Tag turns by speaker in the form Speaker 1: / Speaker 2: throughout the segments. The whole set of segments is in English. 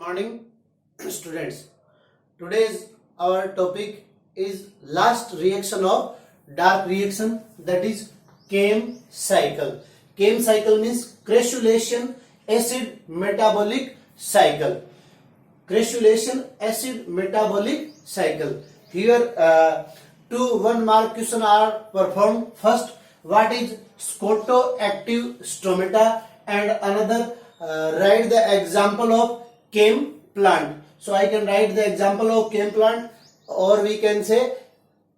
Speaker 1: Morning, students. Today's our topic is last reaction of dark reaction, that is Chem cycle. Chem cycle means crassulation acid metabolic cycle. Crassulation acid metabolic cycle. Here two 1 mark question are performed. First, what is scotoactive stomata, and another write the example of chem plant. So I can write the example of chem plant, or we can say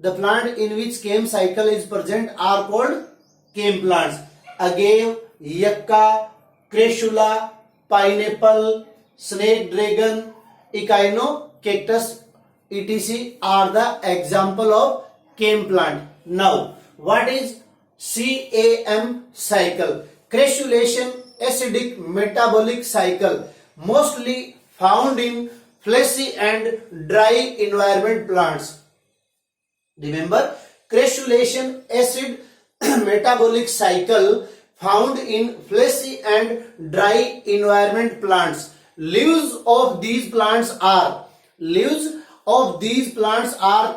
Speaker 1: the plant in which chem cycle is present are called chem plants. Agave, yucca, crassula, pineapple, snake dragon, echinocactus, etc. are the example of chem plant. Now, what is CAM cycle? Crassulation acidic metabolic cycle, mostly found in fleshy and dry environment plants. Remember, crassulation acid metabolic cycle found in fleshy and dry environment plants. Leaves of these plants are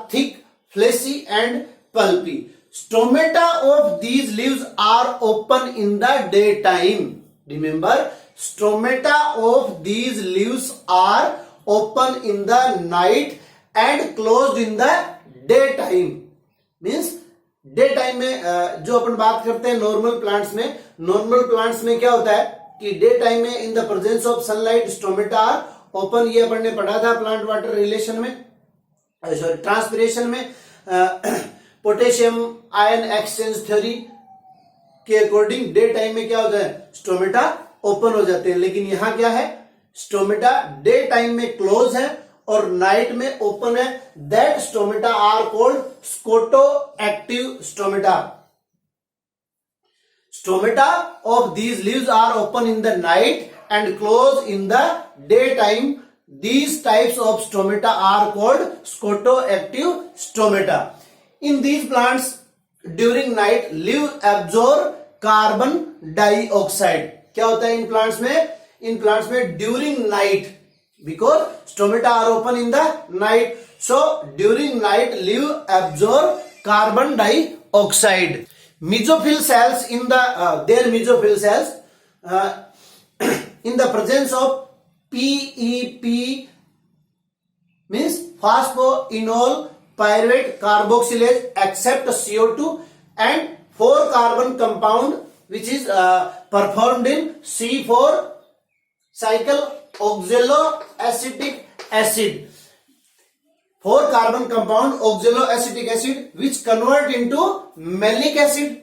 Speaker 1: thick, fleshy and pulpy. Stomata of these leaves are open in the daytime. Remember, stomata of these leaves are open in the night and closed in the daytime. Means day time में जो अपन बात करते हैं normal plants में क्या होता है कि डे टाइम में in the presence of sunlight stomata are open. ये अपन ने पढ़ा था प्लांट वाटर रिलेशन में, सॉरी ट्रांसपिरेशन में, पोटेशियम आयन एक्सचेंज थ्योरी के अकॉर्डिंग डे टाइम में क्या होता है, स्टोमेटा ओपन हो जाते हैं. लेकिन यहां क्या है, स्टोमेटा डे टाइम में क्लोज है और नाइट में ओपन है. That stomata are called scotoactive stomata. Stomata of these leaves are open in the night and close in the day time. These types of stomata are called scotoactive stomata. In these plants, during night, leaves absorb carbon dioxide. क्या होता है in plants में during night, because stomata are open in the night, so during night leaves absorb carbon dioxide. Mesophyll cells in the their mesophyll cells in the presence of PEP means phosphoenol pyruvate carboxylase accept CO2 and 4 carbon compound which is performed in C4 cycle oxaloacetic acid. 4 carbon compound oxaloacetic acid which convert into malic acid.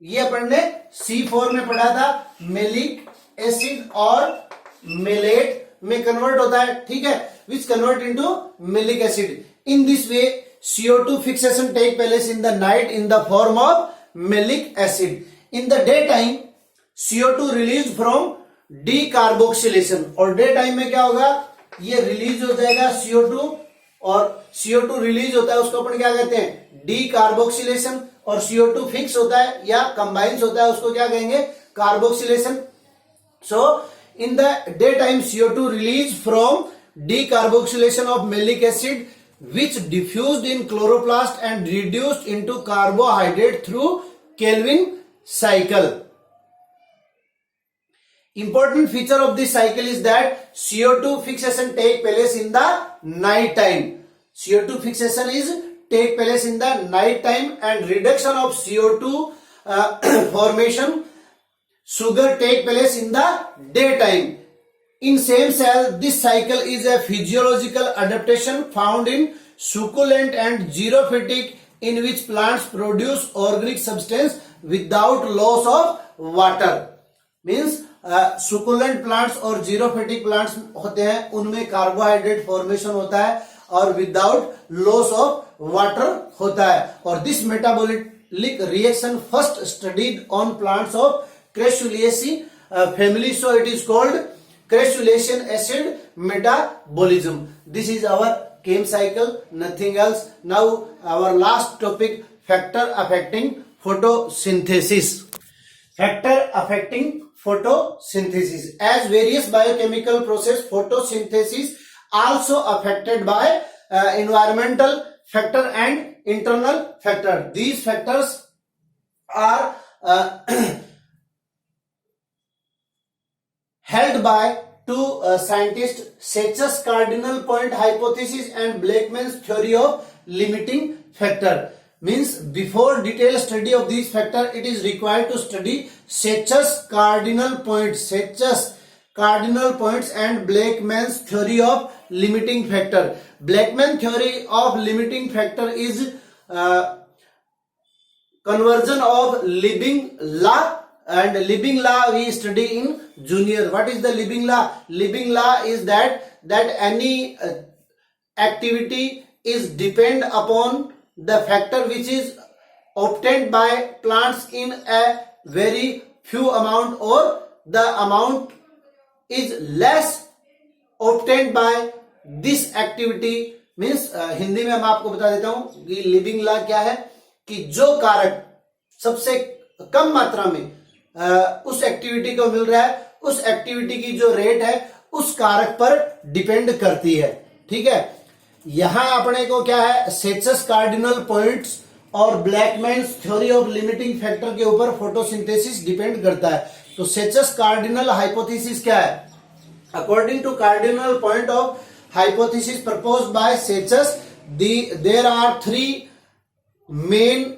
Speaker 1: ये अपन ने C4 में पढ़ा था, malic acid और maleate में convert होता है, ठीक है, which convert into malic acid. In this way, CO2 fixation take place in the night in the form of malic acid. In the daytime, CO2 released from decarboxylation. और day time में क्या होगा, ये release हो जाएगा CO2, और CO2 release होता है उसको अपन क्या कहते हैं, decarboxylation. और CO2 फिक्स होता है या कंबाइंस होता है उसको क्या कहेंगे, carboxylation. So in the daytime, CO2 released from decarboxylation of malic acid which diffused in chloroplast and reduced into carbohydrate through Calvin cycle. Important feature of this cycle is that CO2 fixation take place in the night time. CO2 fixation is take place in the night time and reduction of CO2 formation sugar take place in the daytime. In same cell, this cycle is a physiological adaptation found in succulent and xerophytic in which plants produce organic substance without loss of water. Means succulent plants और xerophytic plants होते हैं, उनमें carbohydrate formation होता है और without loss of water होता है. और this metabolic reaction first studied on plants of Crassulaceae family, so it is called crassulation acid metabolism. This is our chem cycle, nothing else. Now our last topic, factor affecting photosynthesis. Factor affecting photosynthesis. As various biochemical process, photosynthesis also affected by environmental factor and internal factor. These factors are held by two scientists, Sachs cardinal point hypothesis and Blackman's theory of limiting factor. Means before detailed study of these factor, it is required to study Sachs cardinal points and Blackman's theory of limiting factor. Blackman theory of limiting factor is conversion of Lebesgue law, and Lebesgue law we study in junior. What is the Lebesgue law? Lebesgue law is that any activity is depend upon the factor which is obtained by plants in a very few amount, or the amount is less obtained by this activity. Means Hindi में मैं आपको बता देता हूं कि living law क्या है, कि जो कारक सबसे कम मात्रा में उस एक्टिविटी को मिल रहा है, उस एक्टिविटी की जो रेट है उस कारक पर डिपेंड करती है. ठीक है, यहां अपने को क्या है, सेचस कार्डिनल पॉइंट्स और ब्लैकमैन्स थ्योरी ऑफ लिमिटिंग फैक्टर के ऊपर फोटोसिंथेसिस डिपेंड करता है. तो सेचस कार्डिनल हाइपोथेसिस क्या है? According to cardinal point of hypothesis proposed by Sachs, there are 3 main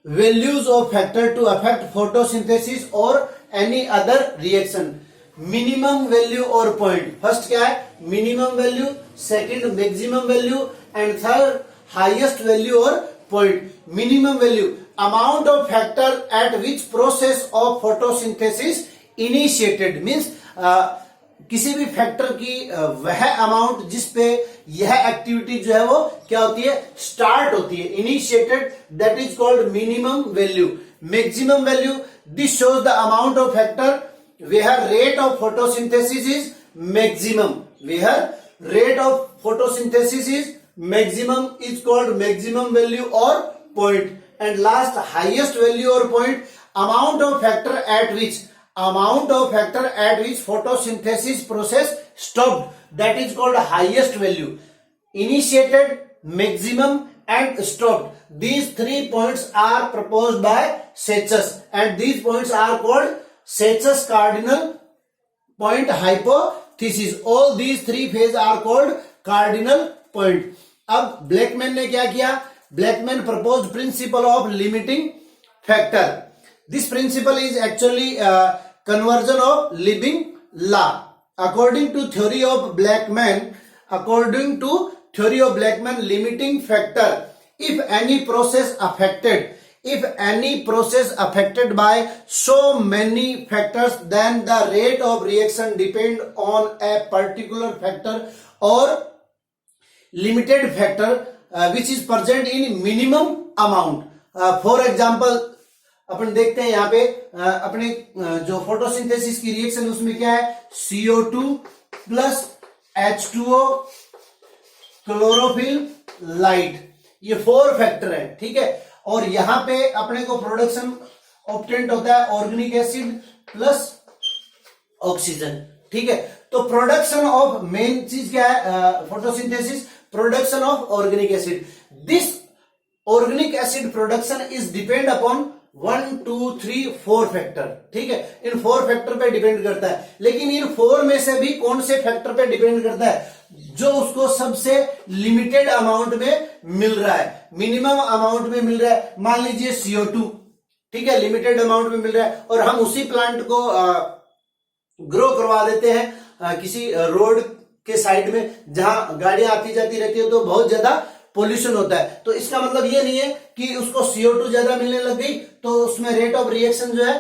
Speaker 1: values of factor to affect photosynthesis or any other reaction. Minimum value or point. First क्या है? Minimum value, second maximum value, and third highest value or point. Minimum value, amount of factor at which process of photosynthesis initiated. Means किसी भी factor की वह amount जिसपे यह activity जो है वो क्या होती है, स्टार्ट होती है, initiated, that is called minimum value. Maximum value, this shows the amount of factor where rate of photosynthesis is maximum. Where rate of photosynthesis is maximum is called maximum value और point. And last highest value और point, amount of factor at which photosynthesis process stopped, that is called highest value. Initiated, maximum and stopped, these 3 points are proposed by Sachs, and these points are called Sachs cardinal point hypothesis. All these 3 phases are called cardinal point. अब Blackman ने क्या किया? Blackman proposed principle of limiting factor. This principle is actually conversion of Lebesgue law. According to theory of Blackman limiting factor, if any process affected by so many factors, then the rate of reaction depend on a particular factor or limited factor which is present in minimum amount. For example, अपन देखते हैं यहाँ पे अपने जो photosynthesis की reaction उसमें क्या है, CO2 plus H2O, chlorophyll, light, ये 4 फैक्टर है. ठीक है, और यहाँ पे अपने को प्रोडक्शन ऑब्टेंड होता है ऑर्गेनिक एसिड प्लस ऑक्सीजन. ठीक है, तो प्रोडक्शन ऑफ मेन चीज क्या है, photosynthesis, production of organic acid. This organic acid production is depend upon 1, 2, 3, 4 factor. ठीक है, इन 4 फैक्टर पे डिपेंड करता है. लेकिन इन 4 में से भी कौन से फैक्टर पे डिपेंड करता है? जो उसको सबसे लिमिटेड अमाउंट में मिल रहा है, मिनिमम अमाउंट में मिल रहा है. मान लीजिए CO2, ठीक है, लिमिटेड अमाउंट में मिल रहा है, और हम उसी प्लांट को ग्रो करवा देते हैं किसी रोड के साइड में जहां गाड़ियां आती जाती रहती है, तो बहुत ज्यादा पोल्यूशन होता है. तो इसका मतलब ये नहीं है कि उसको CO2 ज्यादा मिलने लग गई तो उसमें रेट ऑफ रिएक्शन जो है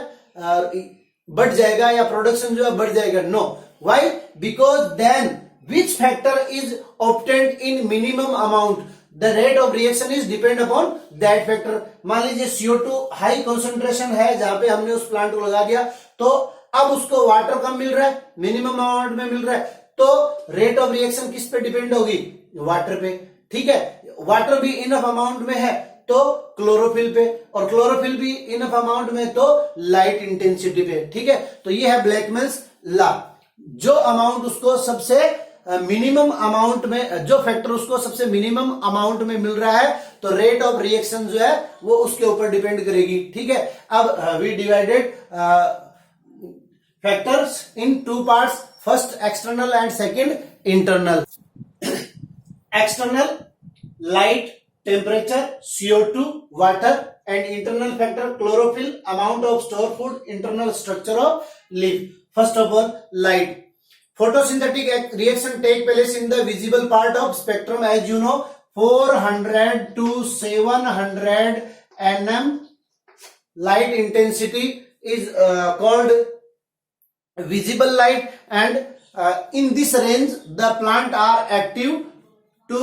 Speaker 1: बढ़ जाएगा या प्रोडक्शन जो है बढ़ जाएगा. No. Why? Because then which factor is obtained in minimum amount, the rate of reaction is depend upon that factor. मान लीजिए CO2 हाई कॉन्सेंट्रेशन है जहां पे हमने उस प्लांट को लगा दिया, तो अब उसको वाटर कम मिल रहा है, मिनिमम अमाउंट में मिल रहा है, तो रेट ऑफ रिएक्शन किस पे डिपेंड होगी? वाटर पे. ठीक है, वाटर भी इनफ अमाउंट में है तो क्लोरोफिल पे, और क्लोरोफिल भी इनफ अमाउंट में तो लाइट इंटेंसिटी पे, ठीक है। तो ये है ब्लैकमैन्स लॉ। जो अमाउंट उसको सबसे मिनिमम अमाउंट में, जो फैक्टर उसको सबसे मिनिमम अमाउंट में मिल रहा है, तो रेट ऑफ रिएक्शन जो है वो उसके ऊपर डिपेंड करेगी, ठीक है। अब we divided factors in two parts, first external and second internal. External light, temperature, CO2, water, and internal factor chlorophyll, amount of store food, internal structure of leaf. First of all light. Photosynthetic reaction take place in the visible part of spectrum, as you know, 400 to 700 nm light intensity is called visible light, and in this range the plant are active to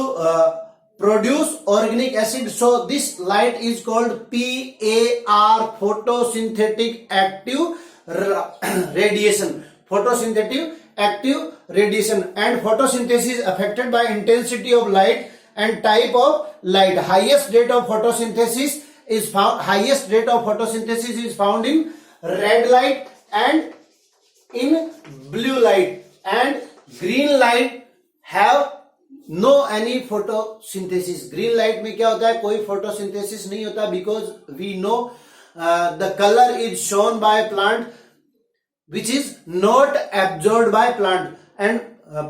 Speaker 1: produce organic acid. So this light is called PAR, photosynthetic active radiation. Photosynthetic active radiation. And photosynthesis affected by intensity of light and type of light. Highest rate of photosynthesis is found in red light and in blue light, and green light have no any photosynthesis. green light में क्या होता है, कोई photosynthesis नहीं होता, because we know the color is shown by plant which is not absorbed by plant, and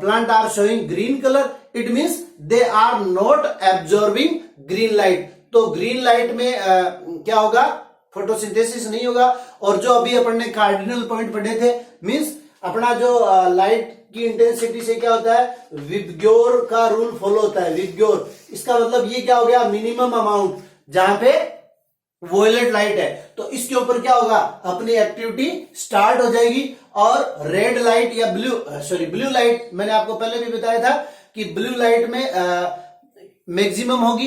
Speaker 1: plant are showing green color, it means they are not absorbing green light. तो green light में क्या होगा, photosynthesis नहीं होगा। और जो अभी अपन ने कार्डिनल पॉइंट पढ़े थे, मींस अपना जो लाइट की इंटेंसिटी से क्या होता है, विबग्योर का रूल फॉलो होता है। विबग्योर, इसका मतलब ये क्या हो गया, मिनिमम अमाउंट जहां पे वोयलेट लाइट है, तो इसके ऊपर क्या होगा, अपनी एक्टिविटी स्टार्ट हो जाएगी। और रेड लाइट या ब्लू लाइट, मैंने आपको पहले भी बताया था कि ब्लू लाइट में मैक्सिमम होगी,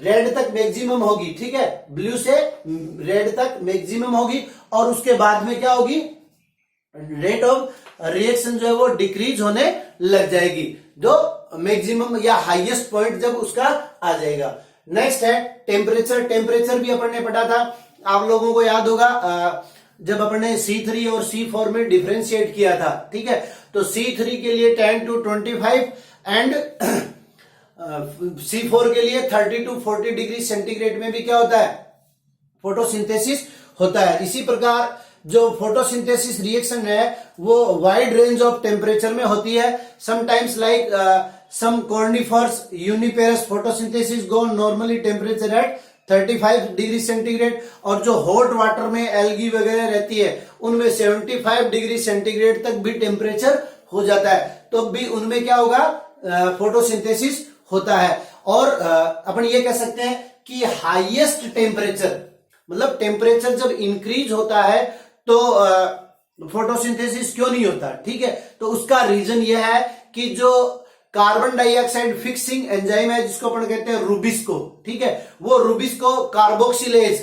Speaker 1: रेड तक मैक्सिमम होगी, ठीक है, ब्लू से रेड तक मैक्सिमम होगी, और उसके बाद में क्या होगी, रेट ऑफ रिएक्शन जो है वो डिक्रीज होने लग जाएगी, जो मैक्सिमम या हाईएस्ट पॉइंट जब उसका आ जाएगा। नेक्स्ट है टेम्परेचर। टेम्परेचर भी अपन ने पढ़ा था, आप लोगों को याद होगा जब अपन ने C3 और C4 में डिफरेंशिएट किया था, ठीक है। तो C3 के लिए 10 to 25 एंड C4 के लिए 30 to 40 डिग्री सेंटीग्रेड में भी क्या होता है, फोटोसिंथेसिस होता है। इसी प्रकार जो फोटोसिंथेसिस रिएक्शन है वो वाइड रेंज ऑफ टेम्परेचर में होती है। Sometimes like some conifers, uniparous photosynthesis go normally temperature at 35 degree centigrade, और जो हॉट वाटर में एल्गी वगैरह रहती है उनमें 75 डिग्री सेंटीग्रेड तक भी टेम्परेचर हो जाता है, तो भी उनमें क्या होगा, फोटोसिंथेसिस होता है। और अपन ये कह सकते हैं कि हाईएस्ट टेम्परेचर, मतलब टेम्परेचर जब इंक्रीज होता है तो फोटोसिंथेसिस क्यों नहीं होता, ठीक है। तो उसका रीजन यह है कि जो कार्बन डाइऑक्साइड फिक्सिंग एंजाइम है, जिसको अपन कहते हैं रुबिस्को, ठीक है, वो rubisco carboxylase,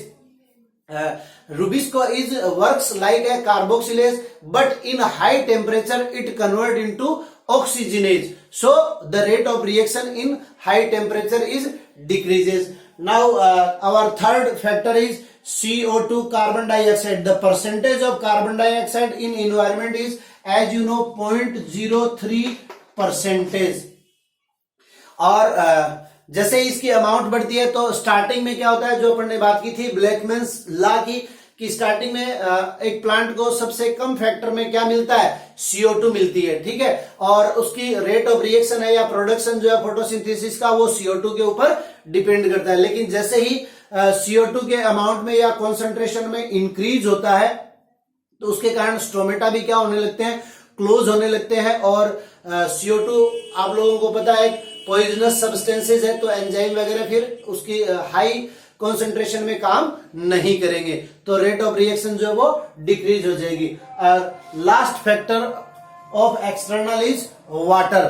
Speaker 1: rubisco is works like a carboxylase, but in high temperature it convert into oxygenase, so the rate of reaction in high temperature is decreases. Now our third factor is CO2, carbon dioxide. The percentage of carbon dioxide in environment is, as you know, 0.03%. और जैसे इसकी amount बढ़ती है तो starting में क्या होता है, जो अपन ने बात की थी ब्लैकमैन्स लॉ की, कि स्टार्टिंग में एक प्लांट को सबसे कम फैक्टर में क्या मिलता है, CO2 मिलती है, ठीक है, और उसकी रेट ऑफ रिएक्शन है या प्रोडक्शन जो है फोटोसिंथेसिस का, वो CO2 के ऊपर डिपेंड करता है। लेकिन जैसे ही CO2 के अमाउंट में या कॉन्सेंट्रेशन में इंक्रीज होता है तो उसके कारण स्टोमेटा भी क्या होने लगते हैं, क्लोज होने लगते हैं। और CO2 आप लोगों को पता है पॉइजनस सब्सटेंसेज है, तो एंजाइम वगैरह फिर उसकी हाई कॉन्सेंट्रेशन में काम नहीं करेंगे, तो रेट ऑफ रिएक्शन जो है वो डिक्रीज हो जाएगी। Last factor of external is water.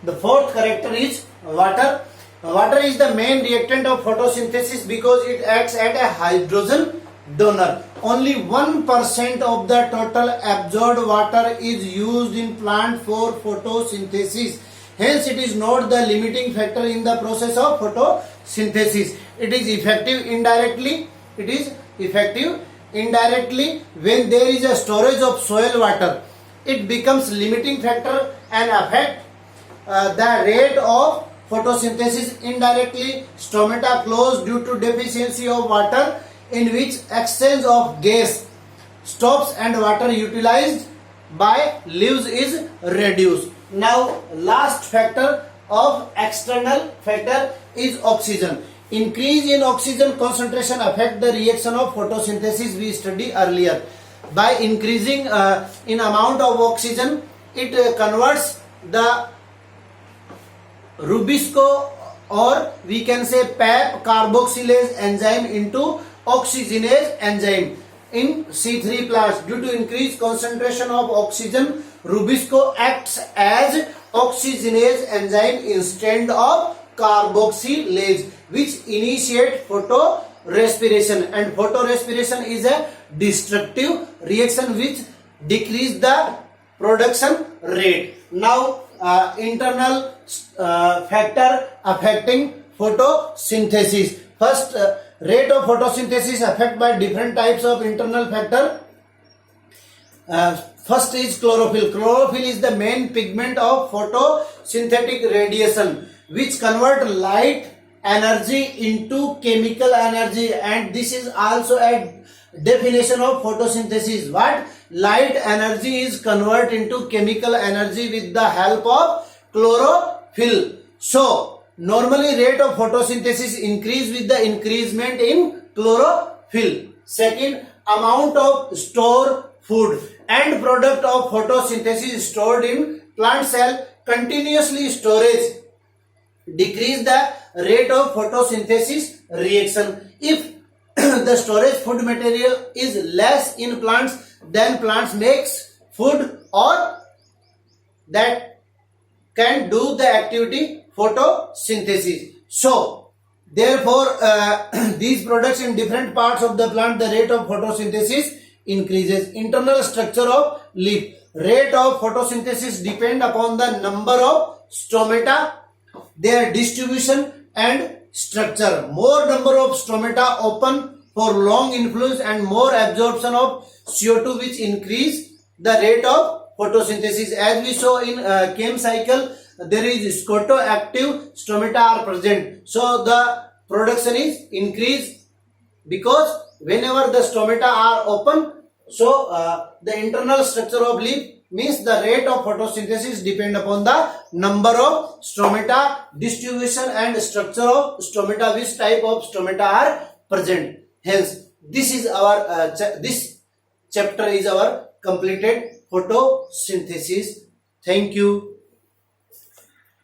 Speaker 1: The fourth character is water. Water is the main reactant of photosynthesis because it acts as a hydrogen donor. Only 1% of the total absorbed water is used in plant for photosynthesis. Hence, it is not the limiting factor in the process of photosynthesis. it is effective indirectly. It is effective indirectly when there is a storage of soil water. It becomes limiting factor and affect the rate of photosynthesis. Indirectly, stomata close due to deficiency of water, in which exchange of gas stops and water utilized by leaves is reduced. Now last factor of external factor is oxygen. Increase in oxygen concentration affect the reaction of photosynthesis we studied earlier. By increasing in amount of oxygen, it converts the Rubisco, or we can say PAP carboxylase enzyme into oxygenase enzyme in C3 plants. Due to increased concentration of oxygen, Rubisco acts as oxygenase enzyme instead of carboxylase, which initiate photorespiration, and photorespiration is a destructive reaction which decrease the production rate. Now internal factor affecting photosynthesis. First, rate of photosynthesis affected by different types of internal factor. First is chlorophyll. Chlorophyll is the main pigment of photosynthetic radiation, which convert light energy into chemical energy, and this is also a definition of photosynthesis. What? Light energy is converted into chemical energy with the help of chlorophyll. So normally rate of photosynthesis increase with the increasement in chlorophyll. Second, amount of stored food and product of photosynthesis stored in plant cell. Continuously storage decrease the rate of photosynthesis reaction. If the storage food material is less in plants, then plants makes food or that can do the activity photosynthesis. So therefore these products in different parts of the plant, the rate of photosynthesis increases. Internal structure of leaf. Rate of photosynthesis depend upon the number of stomata, their distribution and structure. More number of stomata open for long influence and more absorption of CO2, which increase the rate of photosynthesis. As we saw in chem cycle, there is scotoactive stomata are present. So the production is increased because whenever the stomata are open, so the internal structure of leaf means the rate of photosynthesis depend upon the number of stomata, distribution and structure of stomata, which type of stomata are present. Hence, this is our this chapter is our completed photosynthesis. Thank you.